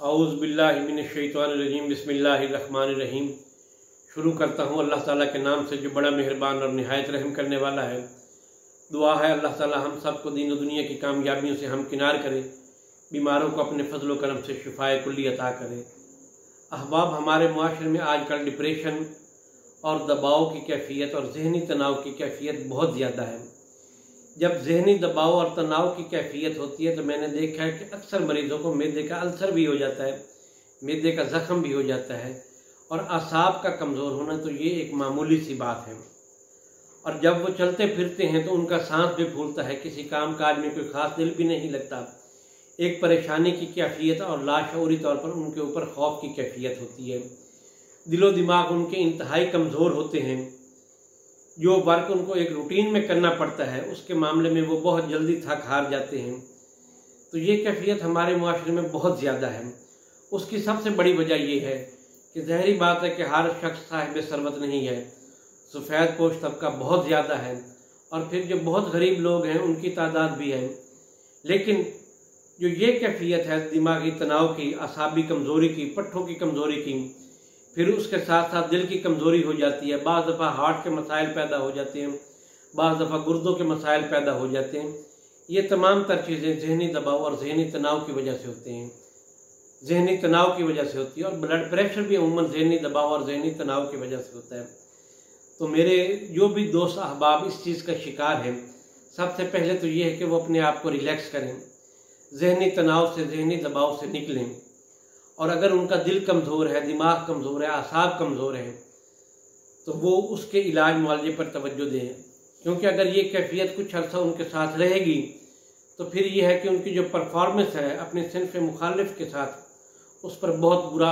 औज़ु बिल्लाहि मिनश्शैतानिर्रजीम बिस्मिल्लाहिर्रहमानिर्रहीम। शुरू करता हूँ अल्लाह ताला के नाम से जो बड़ा मेहरबान और निहायत रहम करने वाला है। दुआ है अल्लाह ताला हम सबको दीन और दुनिया की कामयाबियों से हमकिनार करे, बीमारों को अपने फजल करम से शिफाए कुल्ली अता करे। अहबाब, हमारे मुआशरे में आजकल डिप्रेशन और दबाव की कैफियत और जहनी तनाव की कैफियत बहुत ज़्यादा है। जब जहनी दबाव और तनाव की कैफियत होती है तो मैंने देखा है कि अक्सर मरीज़ों को मैदे का अल्सर भी हो जाता है, मैदे का ज़ख़म भी हो जाता है और असाब का कमज़ोर होना तो ये एक मामूली सी बात है। और जब वो चलते फिरते हैं तो उनका सांस भी फूलता है, किसी काम काज में कोई ख़ास दिल भी नहीं लगता। एक परेशानी की कैफियत और लाशऊरी तौर पर उनके ऊपर खौफ की कैफियत होती है। दिलो दिमाग उनके इंतहाई कमज़ोर होते हैं। जो वर्क उनको एक रूटीन में करना पड़ता है उसके मामले में वो बहुत जल्दी थक हार जाते हैं। तो ये कैफियत हमारे मुआशरे में बहुत ज़्यादा है। उसकी सबसे बड़ी वजह ये है कि ज़ाहिरी बात है कि हर शख्स साहिब सरवत नहीं है, सफ़ेद पोश तबका बहुत ज़्यादा है और फिर जो बहुत गरीब लोग हैं उनकी तादाद भी है। लेकिन जो ये कैफियत है दिमागी तनाव की, असाबी कमज़ोरी की, पट्ठों की कमज़ोरी की, फिर उसके साथ साथ दिल की कमज़ोरी हो जाती है, बाज़ दफ़ा हार्ट के मसाइल पैदा हो जाते हैं, बाज़ दफ़ा गुर्दों के मसाइल पैदा हो जाते हैं। ये तमाम तर चीज़ें जहनी दबाव और जहनी तनाव की वजह से होते हैं, जहनी तनाव की वजह से होती है। और ब्लड प्रेशर भी अमूमन जहनी दबाव और जहनी तनाव की वजह से होता है। तो मेरे जो भी दोस्त अहबाब इस चीज़ का शिकार हैं, सबसे पहले तो ये है कि वो अपने आप को रिलैक्स करें, जहनी तनाव से, जहनी दबाव से निकलें। और अगर उनका दिल कमज़ोर है, दिमाग कमज़ोर है, आसाब कमज़ोर है तो वो उसके इलाज मुआवजे पर तवज्जो दें। क्योंकि अगर ये कैफियत कुछ अर्सा उनके साथ रहेगी तो फिर ये है कि उनकी जो परफॉर्मेंस है अपने सिन्फ मुखालिफ के साथ उस पर बहुत बुरा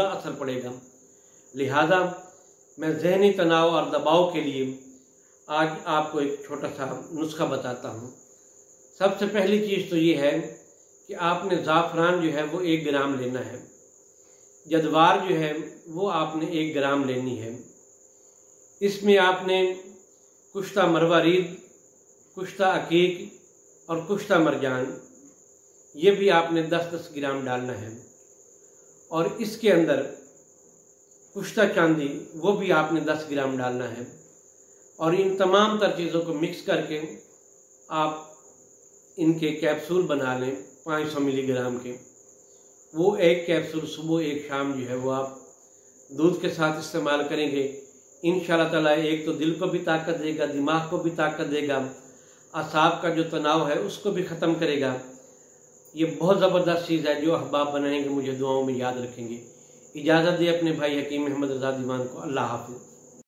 असर पड़ेगा। लिहाजा मैं जहनी तनाव और दबाव के लिए आज आपको एक छोटा सा नुस्खा बताता हूँ। सबसे पहली चीज़ तो ये है कि आपने ज़ाफ़रान जो है वो 1 ग्राम लेना है, जदवार जो है वो आपने 1 ग्राम लेनी है। इसमें आपने कुश्ता मरवारीद, कुश्ता अकीक और कुश्ता मरजान ये भी आपने 10-10 ग्राम डालना है। और इसके अंदर कुश्ता चांदी वो भी आपने 10 ग्राम डालना है। और इन तमाम तर चीज़ों को मिक्स करके आप इनके कैप्सूल बना लें 500 मिलीग्राम के। वो 1 कैप्सूल सुबह 1 शाम जो है वो आप दूध के साथ इस्तेमाल करेंगे। इंशाअल्लाह ताला एक तो दिल को भी ताकत देगा, दिमाग को भी ताकत देगा, असाब का जो तनाव है उसको भी ख़त्म करेगा। ये बहुत ज़बरदस्त चीज़ है, जो अहबाब बनाएंगे मुझे दुआओं में याद रखेंगे। इजाज़त दे अपने भाई हकीम अहमद रज़ा दीवान को। अल्लाह हाफ़िज़।